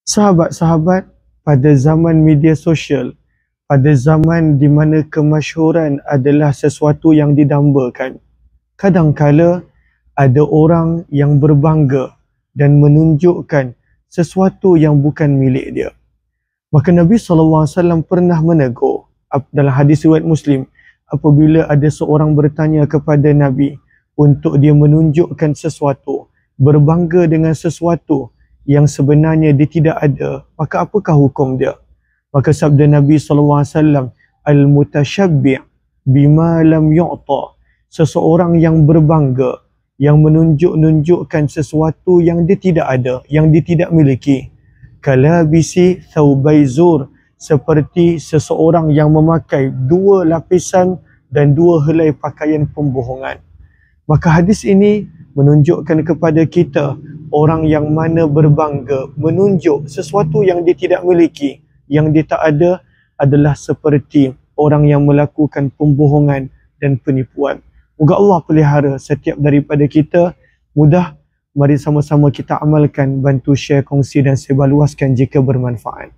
Sahabat-sahabat, pada zaman media sosial, pada zaman di mana kemasyhuran adalah sesuatu yang didambakan, kadangkala ada orang yang berbangga dan menunjukkan sesuatu yang bukan milik dia. Maka Nabi SAW pernah menegur dalam hadis riwayat Muslim, apabila ada seorang bertanya kepada Nabi untuk dia menunjukkan sesuatu, berbangga dengan sesuatu yang sebenarnya dia tidak ada, maka apakah hukum dia? Maka sabda Nabi SAW, al-mutasyabbi' bima lam yu'ta, seseorang yang berbangga, yang menunjukkan sesuatu yang dia tidak ada, yang dia tidak miliki. Kalabisi thawbai zur, seperti seseorang yang memakai dua lapisan dan dua helai pakaian pembohongan. Maka hadis ini menunjukkan kepada kita, orang yang mana berbangga menunjuk sesuatu yang dia tidak miliki, yang dia tak ada, adalah seperti orang yang melakukan pembohongan dan penipuan. Moga Allah pelihara setiap daripada kita. Mudah, mari sama-sama kita amalkan, bantu share, kongsi dan sebarluaskan jika bermanfaat.